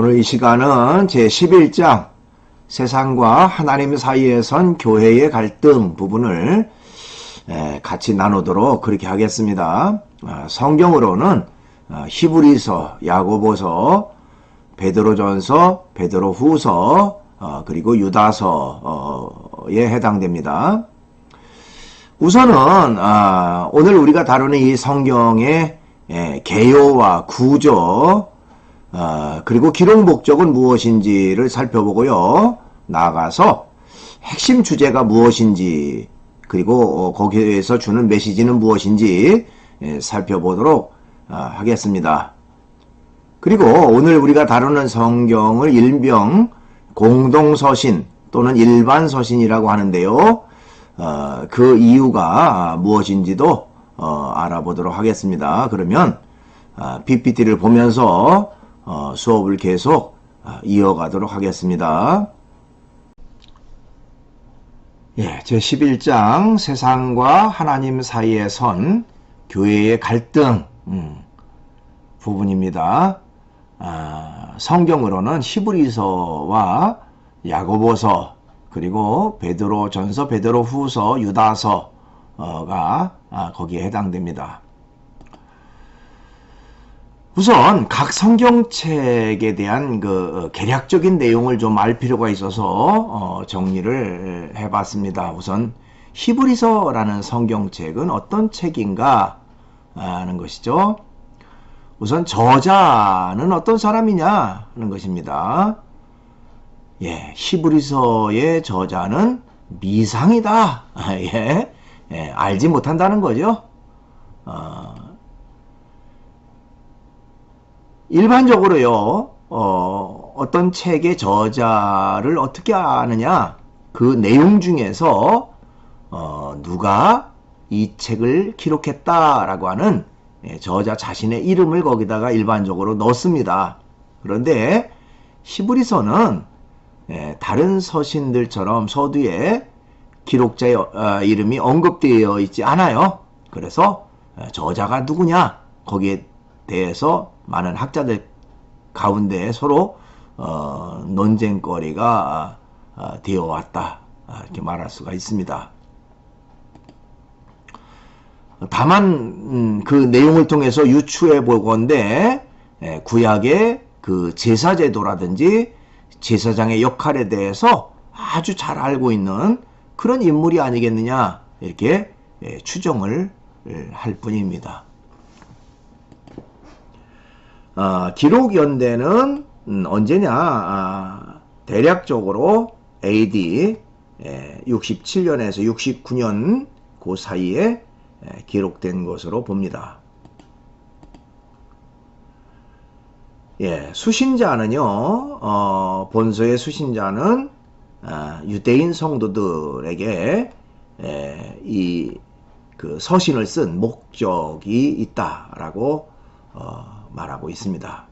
오늘 이 시간은 제11장 세상과 하나님 사이에 선 교회의 갈등 부분을 같이 나누도록 그렇게 하겠습니다. 성경으로는 히브리서, 야고보서, 베드로전서, 베드로후서, 그리고 유다서에 해당됩니다. 우선은 오늘 우리가 다루는 이 성경의 개요와 구조, 그리고 기록 목적은 무엇인지를 살펴보고요. 나아가서 핵심 주제가 무엇인지, 그리고 거기에서 주는 메시지는 무엇인지 살펴보도록 하겠습니다. 그리고 오늘 우리가 다루는 성경을 일명 공동서신 또는 일반서신이라고 하는데요. 그 이유가 무엇인지도 알아보도록 하겠습니다. 그러면 PPT를 보면서 수업을 계속 이어가도록 하겠습니다. 제11장 세상과 하나님 사이에 선 교회의 갈등 부분입니다. 성경으로는 히브리서와 야고보서, 그리고 베드로전서, 베드로후서, 유다서가 거기에 해당됩니다. 우선 각 성경책에 대한 그 개략적인 내용을 좀 알 필요가 있어서 정리를 해봤습니다. 우선 히브리서라는 성경책은 어떤 책인가 하는 것이죠. 우선 저자는 어떤 사람이냐 하는 것입니다. 히브리서의 저자는 미상이다. 알지 못한다는 거죠. 일반적으로요, 어떤 책의 저자를 어떻게 아느냐, 그 내용 중에서 누가 이 책을 기록했다라고 하는 저자 자신의 이름을 거기다가 일반적으로 넣습니다. 그런데 히브리서는 다른 서신들처럼 서두에 기록자의 이름이 언급되어 있지 않아요. 그래서 저자가 누구냐, 거기에 대해서 많은 학자들 가운데 서로 논쟁거리가 되어 왔다, 이렇게 말할 수가 있습니다. 다만 그 내용을 통해서 유추해 보건대 구약의 그 제사제도라든지 제사장의 역할에 대해서 아주 잘 알고 있는 그런 인물이 아니겠느냐, 이렇게 추정을 할 뿐입니다. 기록 연대는 언제냐, 대략적으로 AD 67년에서 69년 그 사이에 기록된 것으로 봅니다. 수신자는요, 본서의 수신자는 유대인 성도들에게 이 그 서신을 쓴 목적이 있다라고 말하고 있습니다.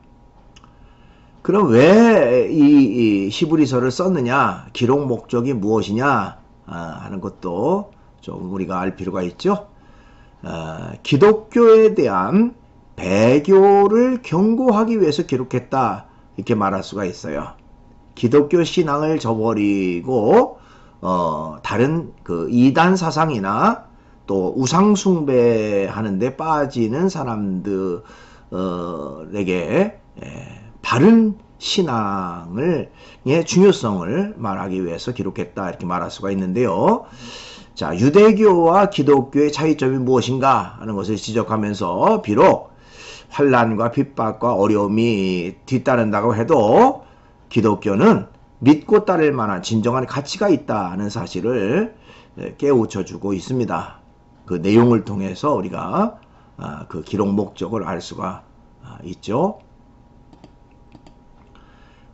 그럼 왜 이 히브리서를 썼느냐, 기록 목적이 무엇이냐 하는 것도 좀 우리가 알 필요가 있죠. 기독교에 대한 배교를 경고하기 위해서 기록했다, 이렇게 말할 수가 있어요. 기독교 신앙을 저버리고 다른 그 이단 사상이나 또 우상 숭배하는데 빠지는 사람들에게 바른 신앙의 중요성을 말하기 위해서 기록했다, 이렇게 말할 수가 있는데요. 자, 유대교와 기독교의 차이점이 무엇인가 하는 것을 지적하면서, 비록 환난과 핍박과 어려움이 뒤따른다고 해도 기독교는 믿고 따를 만한 진정한 가치가 있다는 사실을 깨우쳐주고 있습니다. 그 내용을 통해서 우리가 그 기록 목적을 알 수가 있죠.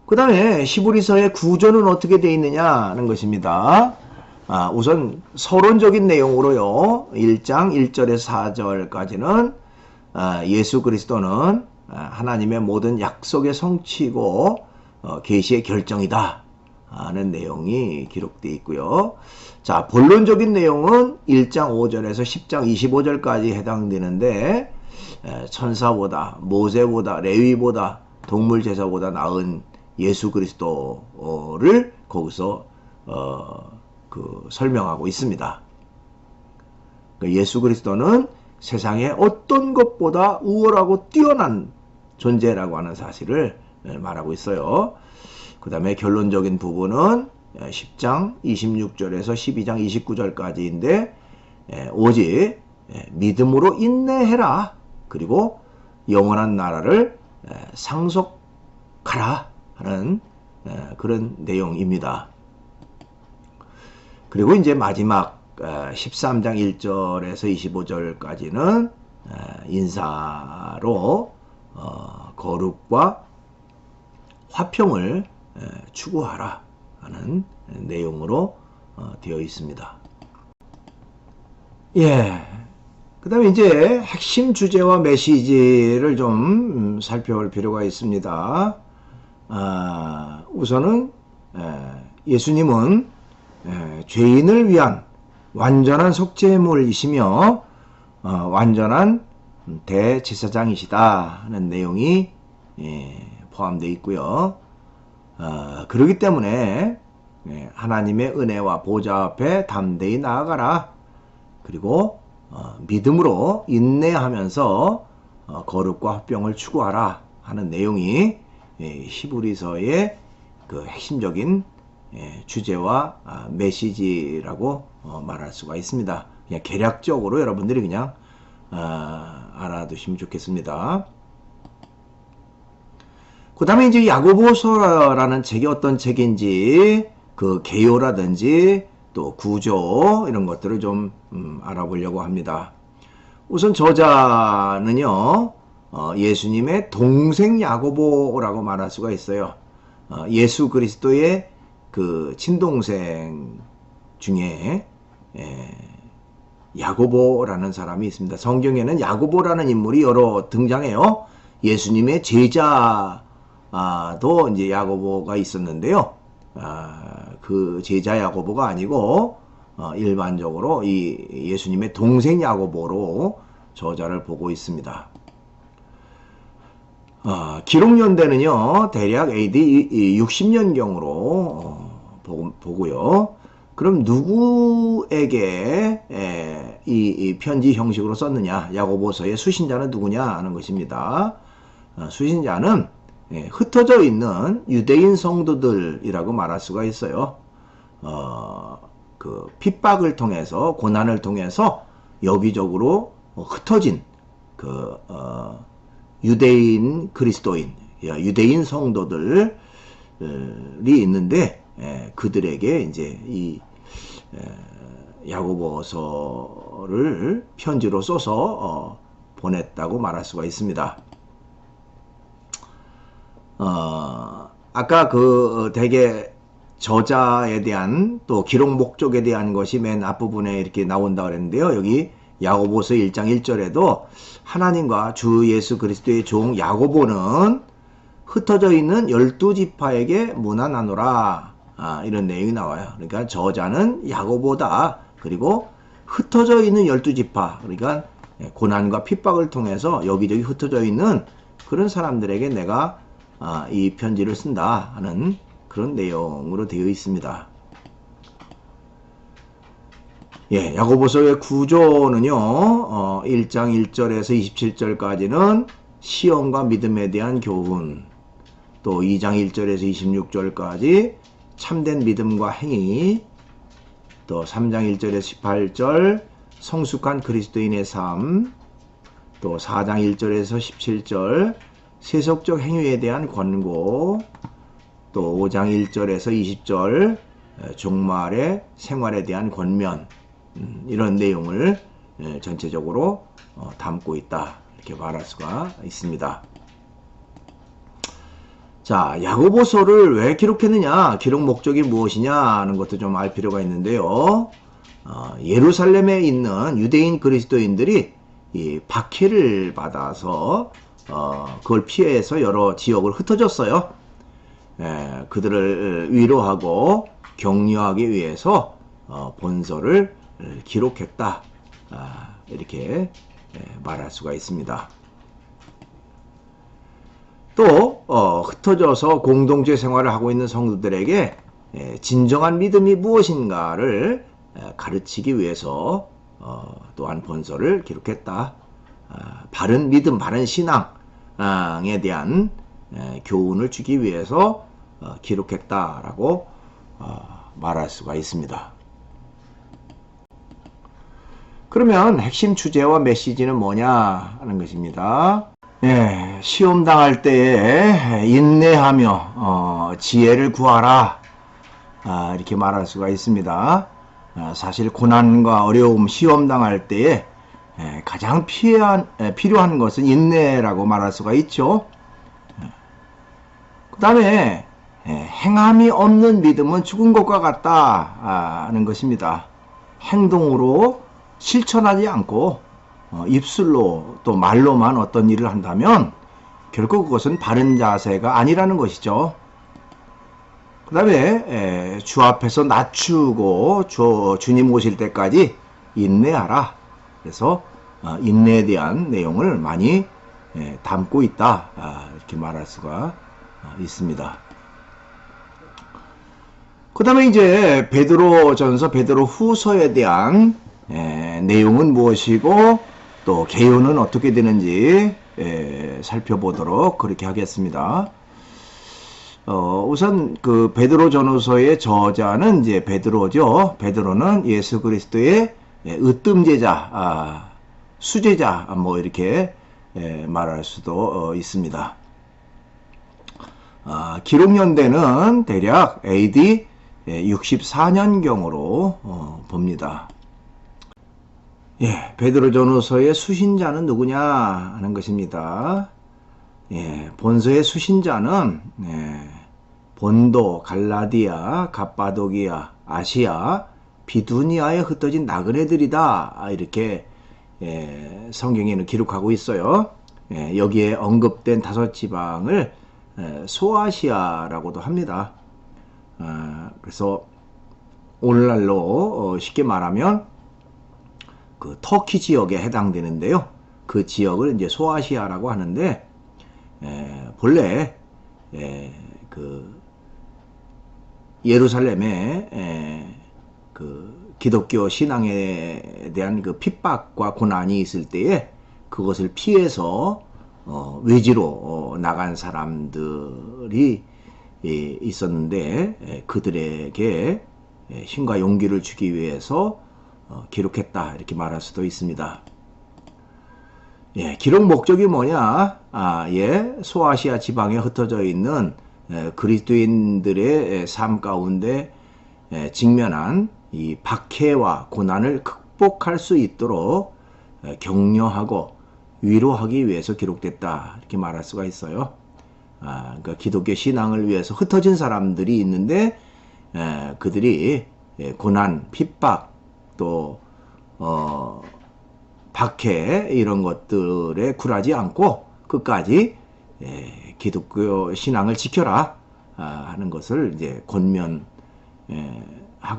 그 다음에 히브리서의 구조는 어떻게 되어 있느냐 하는 것입니다. 우선 서론적인 내용으로요, 1장 1절에서 4절까지는 예수 그리스도는 하나님의 모든 약속의 성취고 계시의 결정이다 하는 내용이 기록되어 있고요. 자, 본론적인 내용은 1장 5절에서 10장 25절까지 해당되는데, 천사보다, 모세보다, 레위보다 동물 제사보다 나은 예수 그리스도를 거기서 설명하고 있습니다. 예수 그리스도는 세상의 어떤 것보다 우월하고 뛰어난 존재라고 하는 사실을 말하고 있어요. 그 다음에 결론적인 부분은 10장 26절에서 12장 29절까지인데 오직 믿음으로 인내해라. 그리고 영원한 나라를 상속하라 하는 그런 내용입니다. 그리고 이제 마지막 13장 1절에서 25절까지는 인사로 거룩과 화평을 추구하라 하는 내용으로 되어 있습니다. 예. 그 다음에 이제 핵심 주제와 메시지를 좀 살펴볼 필요가 있습니다. 우선은 예수님은 죄인을 위한 완전한 속죄물이시며 완전한 대제사장이시다 하는 내용이 포함되어 있고요. 그렇기 때문에 하나님의 은혜와 보좌 앞에 담대히 나아가라. 그리고 믿음으로 인내하면서 거룩과 화평을 추구하라 하는 내용이 히브리서의 그 핵심적인 주제와 메시지라고 말할 수가 있습니다. 그냥 개략적으로 여러분들이 그냥 알아두시면 좋겠습니다. 그 다음에 이제 야고보서라는 책이 어떤 책인지 그 개요라든지 또 구조 이런 것들을 좀 알아보려고 합니다. 우선 저자는요 예수님의 동생 야고보라고 말할 수가 있어요. 예수 그리스도의 그 친동생 중에 야고보라는 사람이 있습니다. 성경에는 야고보라는 인물이 여러 등장해요. 예수님의 제자도 이제 야고보가 있었는데요. 그 제자 야고보가 아니고 일반적으로 이 예수님의 동생 야고보로 저자를 보고 있습니다. 기록 연대는요 대략 AD 60년경으로 보고요. 그럼 누구에게 이 편지 형식으로 썼느냐, 야고보서의 수신자는 누구냐 하는 것입니다. 수신자는 흩어져 있는 유대인 성도들이라고 말할 수가 있어요. 그 핍박을 통해서, 고난을 통해서 여기저기로 흩어진 그 유대인 그리스도인, 유대인 성도들이 있는데 그들에게 이제 이 야고보서를 편지로 써서 보냈다고 말할 수가 있습니다. 아까 그 대개 저자에 대한 또 기록 목적에 대한 것이 맨 앞부분에 이렇게 나온다 그랬는데요. 여기 야고보서 1장 1절에도 하나님과 주 예수 그리스도의 종 야고보는 흩어져 있는 12지파에게 문안하노라. 이런 내용이 나와요. 그러니까 저자는 야고보다. 그리고 흩어져 있는 12지파, 그러니까 고난과 핍박을 통해서 여기저기 흩어져 있는 그런 사람들에게 내가 이 편지를 쓴다 하는 그런 내용으로 되어 있습니다. 야고보서의 구조는요, 1장 1절에서 27절까지는 시험과 믿음에 대한 교훈, 또 2장 1절에서 26절까지 참된 믿음과 행위, 또 3장 1절에서 18절 성숙한 그리스도인의 삶, 또 4장 1절에서 17절 세속적 행위에 대한 권고, 또 5장 1절에서 20절 종말의 생활에 대한 권면, 이런 내용을 전체적으로 담고 있다 이렇게 말할 수가 있습니다. 자, 야고보서를 왜 기록했느냐, 기록 목적이 무엇이냐 하는 것도 좀 알 필요가 있는데요. 예루살렘에 있는 유대인 그리스도인들이 이 박해를 받아서 그걸 피해서 여러 지역을 흩어졌어요. 그들을 위로하고 격려하기 위해서 본서를 기록했다, 이렇게 말할 수가 있습니다. 또 흩어져서 공동체 생활을 하고 있는 성도들에게 진정한 믿음이 무엇인가를 가르치기 위해서 또한 본서를 기록했다. 바른 믿음, 바른 신앙에 대한 교훈을 주기 위해서 기록했다라고 말할 수가 있습니다. 그러면 핵심 주제와 메시지는 뭐냐 하는 것입니다. 시험 당할 때에 인내하며 지혜를 구하라, 이렇게 말할 수가 있습니다. 사실 고난과 어려움, 시험 당할 때에 가장 필요한 것은 인내라고 말할 수가 있죠. 그 다음에 행함이 없는 믿음은 죽은 것과 같다 하는 것입니다. 행동으로 실천하지 않고 입술로 또 말로만 어떤 일을 한다면 결국 그것은 바른 자세가 아니라는 것이죠. 그 다음에 주 앞에서 낮추고 주님 오실 때까지 인내하라. 그래서 인내에 대한 내용을 많이 담고 있다, 이렇게 말할 수가 있습니다. 그 다음에 이제 베드로전서, 베드로후서에 대한 내용은 무엇이고 또 개요는 어떻게 되는지 살펴보도록 그렇게 하겠습니다. 우선 그 베드로전후서의 저자는 이제 베드로죠. 베드로는 예수 그리스도의 으뜸제자, 수제자, 뭐 이렇게 말할 수도 있습니다. 기록 연대는 대략 AD 64년경으로 봅니다. 베드로전후서의 수신자는 누구냐 하는 것입니다. 본서의 수신자는 본도, 갈라디아, 갑바도기아, 아시아, 비두니아에 흩어진 나그네들이다, 이렇게 성경에는 기록하고 있어요. 여기에 언급된 5지방을 소아시아라고도 합니다. 그래서 오늘날로 쉽게 말하면 그 터키 지역에 해당되는데요. 그 지역을 이제 소아시아라고 하는데 본래 그 예루살렘에 그 기독교 신앙에 대한 그 핍박과 고난이 있을 때에 그것을 피해서 외지로 나간 사람들이 있었는데 그들에게 힘과 용기를 주기 위해서 기록했다, 이렇게 말할 수도 있습니다. 기록 목적이 뭐냐? 소아시아 지방에 흩어져 있는 그리스도인들의 삶 가운데 직면한 이 박해와 고난을 극복할 수 있도록 격려하고 위로하기 위해서 기록됐다, 이렇게 말할 수가 있어요. 그러니까 기독교 신앙을 위해서 흩어진 사람들이 있는데 그들이 고난, 핍박, 또 박해, 이런 것들에 굴하지 않고 끝까지 기독교 신앙을 지켜라 하는 것을 이제 권면하고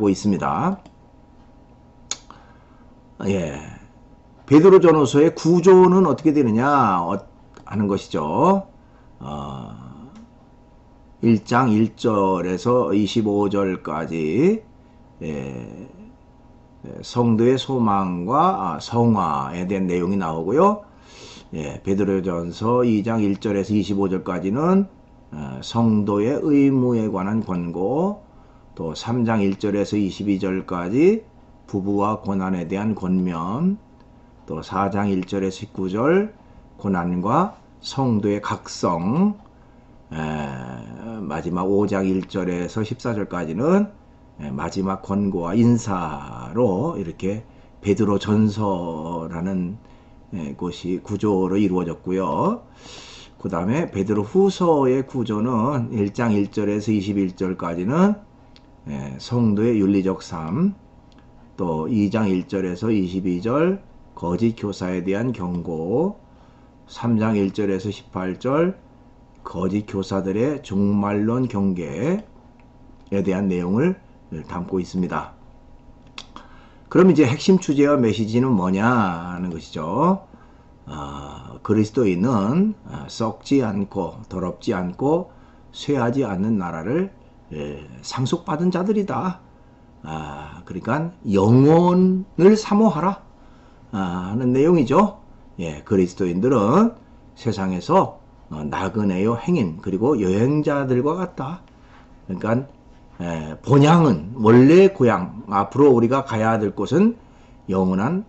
있습니다. 베드로전후서의 구조는 어떻게 되느냐 하는 것이죠. 1장 1절에서 25절까지 성도의 소망과 성화에 대한 내용이 나오고요. 베드로전서 2장 1절에서 25절까지는 성도의 의무에 관한 권고, 또 3장 1절에서 22절까지 부부와 고난에 대한 권면, 또 4장 1절에서 19절 고난과 성도의 각성, 마지막 5장 1절에서 14절까지는 마지막 권고와 인사로 이렇게 베드로전서라는 곳이 구조로 이루어졌고요. 그 다음에 베드로후서의 구조는 1장 1절에서 21절까지는 성도의 윤리적 삶, 또 2장 1절에서 22절 거짓 교사에 대한 경고, 3장 1절에서 18절 거짓 교사들의 종말론 경계에 대한 내용을 담고 있습니다. 그럼 이제 핵심 주제와 메시지는 뭐냐 하는 것이죠. 그리스도인은 썩지 않고 더럽지 않고 쇠하지 않는 나라를 상속받은 자들이다. 그러니까 영혼을 사모하라 하는 내용이죠. 예, 그리스도인들은 세상에서 나그네요 행인 그리고 여행자들과 같다. 그러니까 본향은 원래 고향 앞으로 우리가 가야 될 곳은 영원한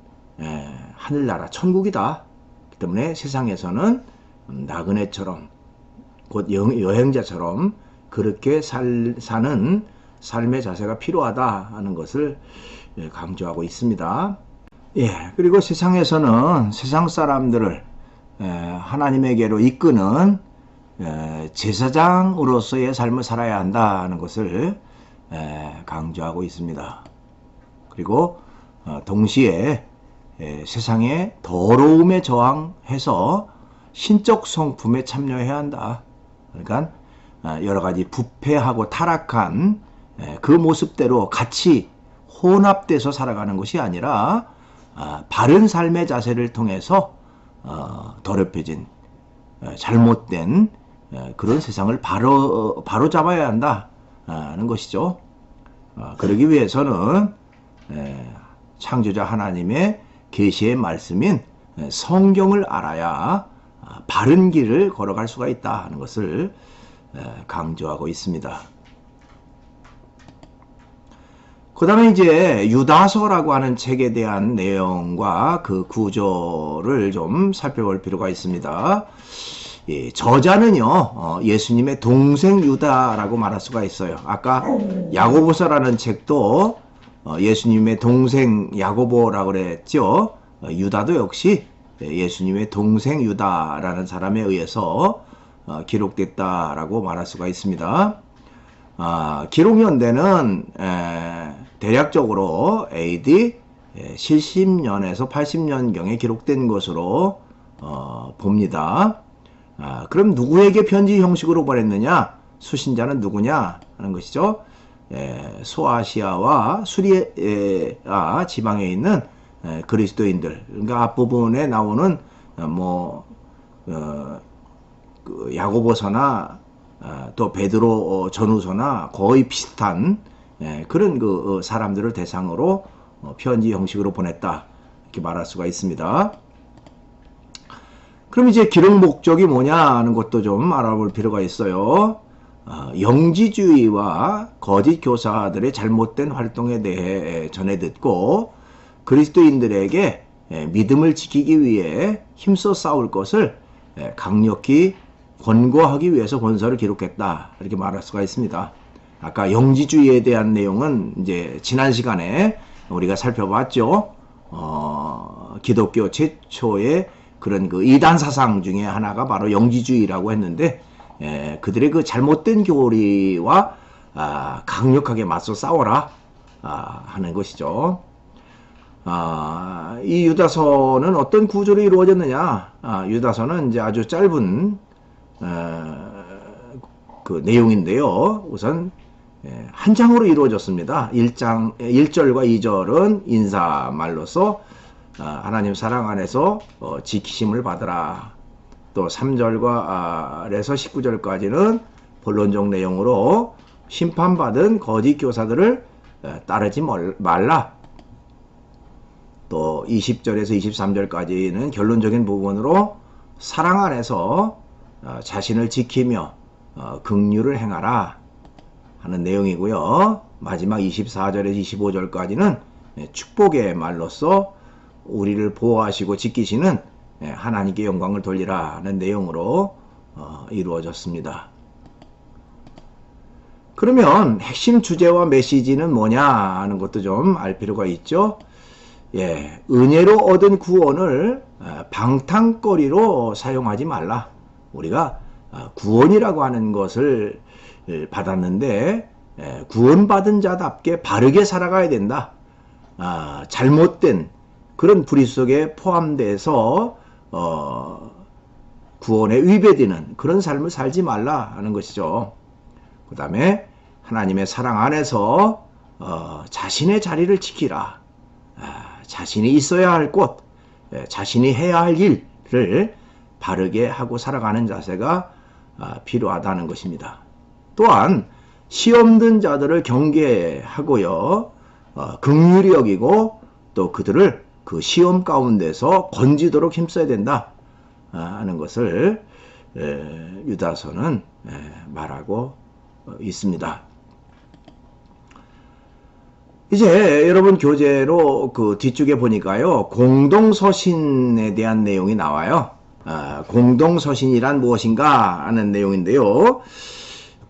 하늘나라 천국이다. 그 때문에 세상에서는 나그네처럼 곧 여행자처럼 그렇게 사는 삶의 자세가 필요하다 하는 것을 강조하고 있습니다. 예, 그리고 세상에서는 세상 사람들을 하나님에게로 이끄는 제사장으로서의 삶을 살아야 한다는 것을 강조하고 있습니다. 그리고 동시에 세상의 더러움에 저항해서 신적 성품에 참여해야 한다. 그러니까 여러 가지 부패하고 타락한 그 모습대로 같이 혼합돼서 살아가는 것이 아니라 바른 삶의 자세를 통해서 더럽혀진 잘못된 그런 세상을 바로 잡아야 한다는 것이죠. 그러기 위해서는 창조자 하나님의 계시의 말씀인 성경을 알아야 바른 길을 걸어갈 수가 있다 하는 것을 강조하고 있습니다. 그 다음에 이제 유다서라고 하는 책에 대한 내용과 그 구조를 좀 살펴볼 필요가 있습니다. 예, 저자는요, 예수님의 동생 유다라고 말할 수가 있어요. 아까 야고보서라는 책도 예수님의 동생 야고보라고 그랬죠. 유다도 역시 예수님의 동생 유다라는 사람에 의해서 기록됐다라고 말할 수가 있습니다. 기록 연대는 대략적으로 AD 70년에서 80년경에 기록된 것으로 봅니다. 그럼 누구에게 편지 형식으로 보냈느냐? 수신자는 누구냐? 하는 것이죠. 소아시아와 수리아 지방에 있는 그리스도인들. 그러니까 앞부분에 나오는 그 야고보서나 또 베드로 전후서나 거의 비슷한 그런 그 사람들을 대상으로 편지 형식으로 보냈다. 이렇게 말할 수가 있습니다. 그럼 이제 기록 목적이 뭐냐 하는 것도 좀 알아볼 필요가 있어요. 영지주의와 거짓 교사들의 잘못된 활동에 대해 전해 듣고 그리스도인들에게 믿음을 지키기 위해 힘써 싸울 것을 강력히 권고하기 위해서 본서를 기록했다. 이렇게 말할 수가 있습니다. 아까 영지주의에 대한 내용은 이제 지난 시간에 우리가 살펴봤죠. 기독교 최초의 그런 그 이단 사상 중에 하나가 바로 영지주의라고 했는데 그들의 그 잘못된 교리와 강력하게 맞서 싸워라 하는 것이죠. 이 유다서는 어떤 구조로 이루어졌느냐? 유다서는 이제 아주 짧은 그 내용인데요. 우선 한 장으로 이루어졌습니다. 1절과 2절은 인사말로서 하나님 사랑 안에서 지키심을 받으라. 또 3절과 아래서 19절까지는 본론적 내용으로 심판받은 거짓 교사들을 따르지 말라. 또 20절에서 23절까지는 결론적인 부분으로 사랑 안에서 자신을 지키며 긍휼을 행하라 하는 내용이고요. 마지막 24절에서 25절까지는 축복의 말로써 우리를 보호하시고 지키시는 하나님께 영광을 돌리라 하는 내용으로 이루어졌습니다. 그러면 핵심 주제와 메시지는 뭐냐 하는 것도 좀 알 필요가 있죠. 은혜로 얻은 구원을 방탕거리로 사용하지 말라. 우리가 구원이라고 하는 것을 받았는데 구원받은 자답게 바르게 살아가야 된다. 잘못된 그런 불의 속에 포함돼서 구원에 위배되는 그런 삶을 살지 말라 하는 것이죠. 그 다음에 하나님의 사랑 안에서 자신의 자리를 지키라. 자신이 있어야 할 곳, 자신이 해야 할 일, 바르게 하고 살아가는 자세가 필요하다는 것입니다. 또한 시험 든 자들을 경계하고요, 긍휼히 여기고 또 그들을 그 시험 가운데서 건지도록 힘써야 된다 하는 것을 유다서는 말하고 있습니다. 이제 여러분 교재로 그 뒤쪽에 보니까요, 공동서신에 대한 내용이 나와요. 공동서신이란 무엇인가 하는 내용인데요.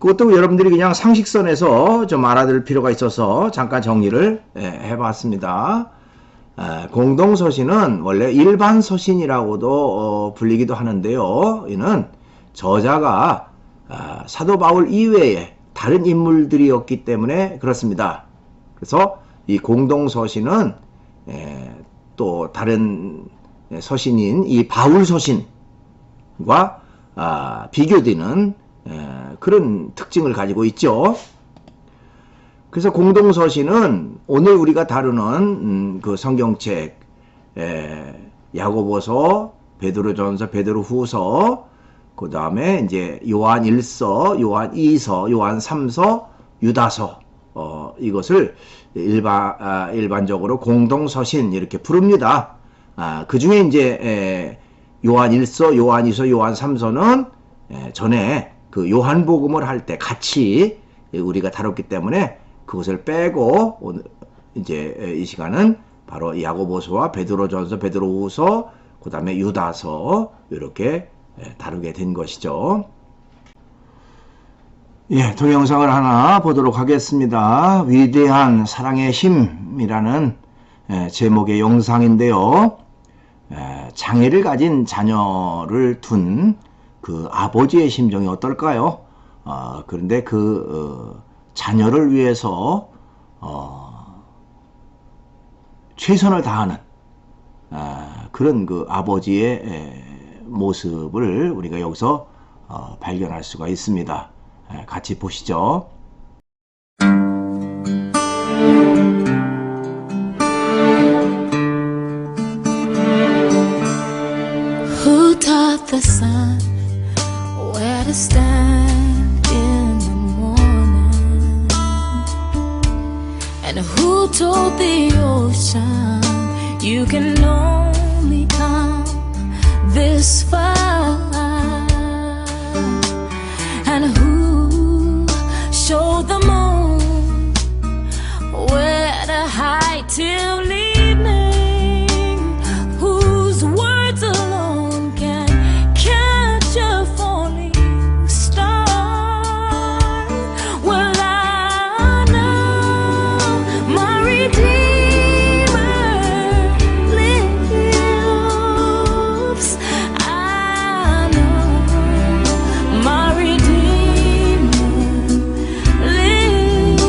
그것도 여러분들이 그냥 상식선에서 좀 알아둘 필요가 있어서 잠깐 정리를 해봤습니다. 공동서신은 원래 일반서신이라고도 불리기도 하는데요. 이는 저자가 사도 바울 이외에 다른 인물들이었기 때문에 그렇습니다. 그래서 이 공동서신은 또 다른 서신인 이 바울 서신과 비교되는 그런 특징을 가지고 있죠. 그래서 공동서신은 오늘 우리가 다루는 그 성경책 야고보서, 베드로전서, 베드로후서, 그 다음에 이제 요한 1서, 요한 2서, 요한 3서, 유다서 이것을 일반적으로 공동서신 이렇게 부릅니다. 그 중에 이제 요한 1서, 요한 2서, 요한 3서는 전에 그 요한복음을 할 때 같이 우리가 다뤘기 때문에 그것을 빼고 오늘 이제 이 시간은 바로 야고보서와 베드로전서, 베드로후서, 그 다음에 유다서 이렇게 다루게 된 것이죠. 예, 동영상을 하나 보도록 하겠습니다. 위대한 사랑의 힘이라는 제목의 영상인데요. 장애를 가진 자녀를 둔 그 아버지의 심정이 어떨까요? 그런데 그 자녀를 위해서 최선을 다하는 그런 그 아버지의 모습을 우리가 여기서 발견할 수가 있습니다. 같이 보시죠. Who taught the sun where to stand in the morning? And who told the ocean you can only come this far? And who showed the moon where to hide till evening? Whose words alone can catch a falling star? Well, I know my Redeemer lives. I know my Redeemer lives.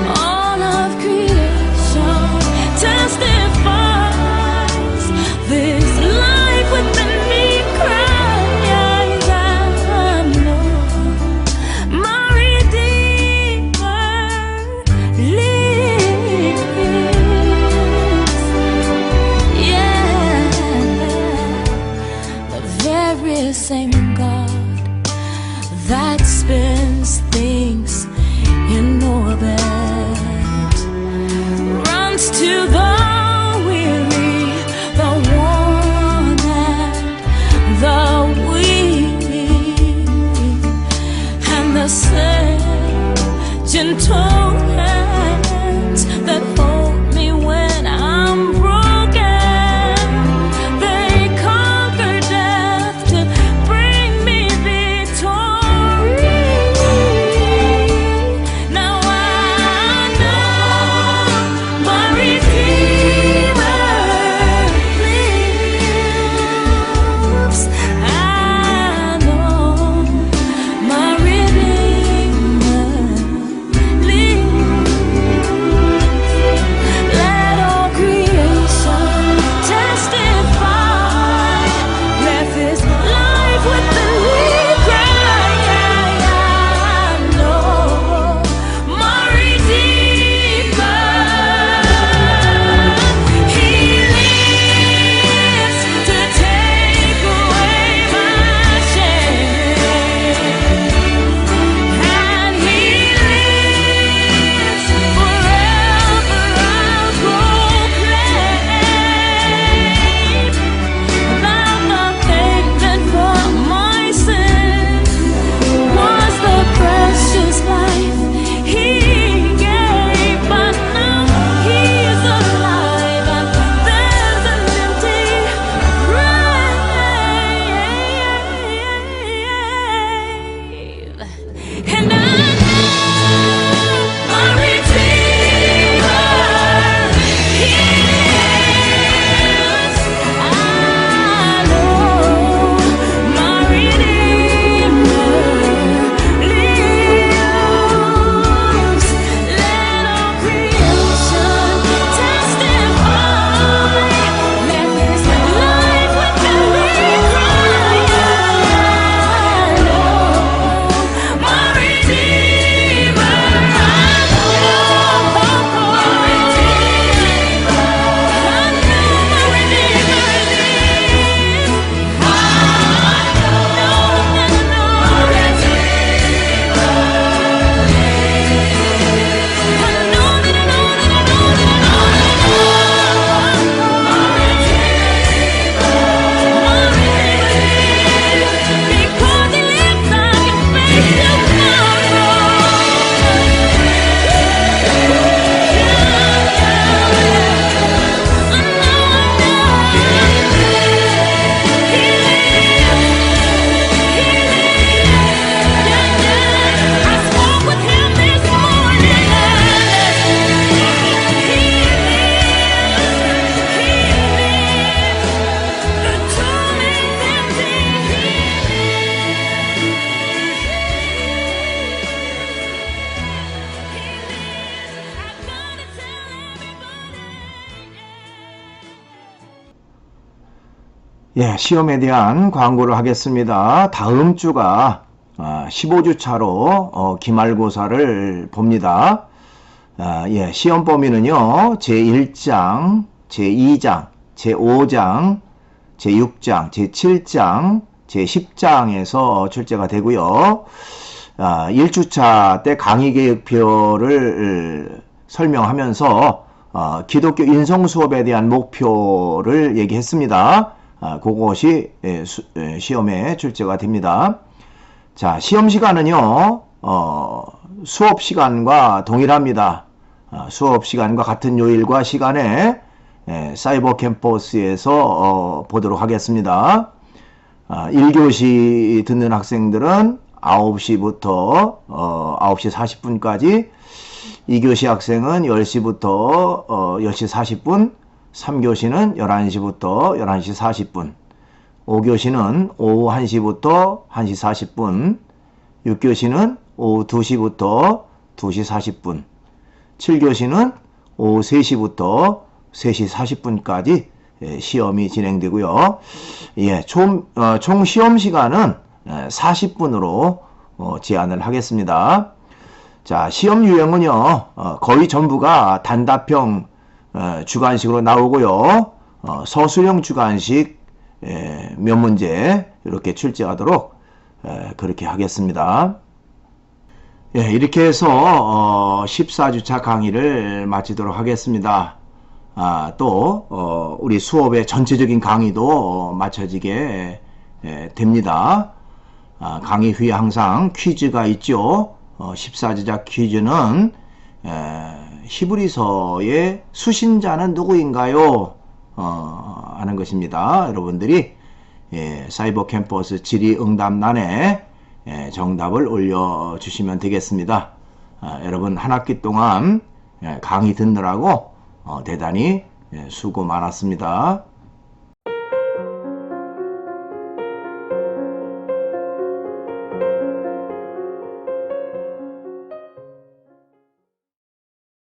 All of creation testifies this life within me cries. I know my Redeemer lives. Yeah, the very same God that spins things in orbit runs to the weary, the worn and the weak, and the same gentle hands that hold me when I'm broken. They conquer death to bring me victory. Now I know my Redeemer lives. I know my Redeemer lives. 예, 시험에 대한 광고를 하겠습니다. 다음 주가 15주 차로 기말고사를 봅니다. 예, 시험 범위는요, 제1장, 제2장, 제5장, 제6장, 제7장, 제10장에서 출제가 되고요. 1주차 때 강의계획표를 설명하면서 기독교 인성 수업에 대한 목표를 얘기했습니다. 그것이 시험에 출제가 됩니다. 자, 시험 시간은요, 수업 시간과 동일합니다. 수업 시간과 같은 요일과 시간에 사이버 캠퍼스에서 보도록 하겠습니다. 1교시 듣는 학생들은 9시부터 9시 40분까지, 2교시 학생은 10시부터 10시 40분, 3교시는 11시부터 11시 40분, 5교시는 오후 1시부터 1시 40분, 6교시는 오후 2시부터 2시 40분, 7교시는 오후 3시부터 3시 40분까지 시험이 진행되고요. 예, 총 시험 시간은 40분으로 제한을 하겠습니다. 자, 시험 유형은요, 거의 전부가 단답형 주관식으로 나오고요. 서술형 주관식 몇 문제 이렇게 출제하도록 그렇게 하겠습니다. 예, 이렇게 해서 14주차 강의를 마치도록 하겠습니다. 또 우리 수업의 전체적인 강의도 마쳐지게 됩니다. 강의 후에 항상 퀴즈가 있죠. 14주차 퀴즈는 히브리서의 수신자는 누구인가요? 하는 것입니다. 여러분들이 사이버 캠퍼스 질의응답란에 정답을 올려주시면 되겠습니다. 여러분 한 학기 동안 강의 듣느라고 대단히 수고 많았습니다.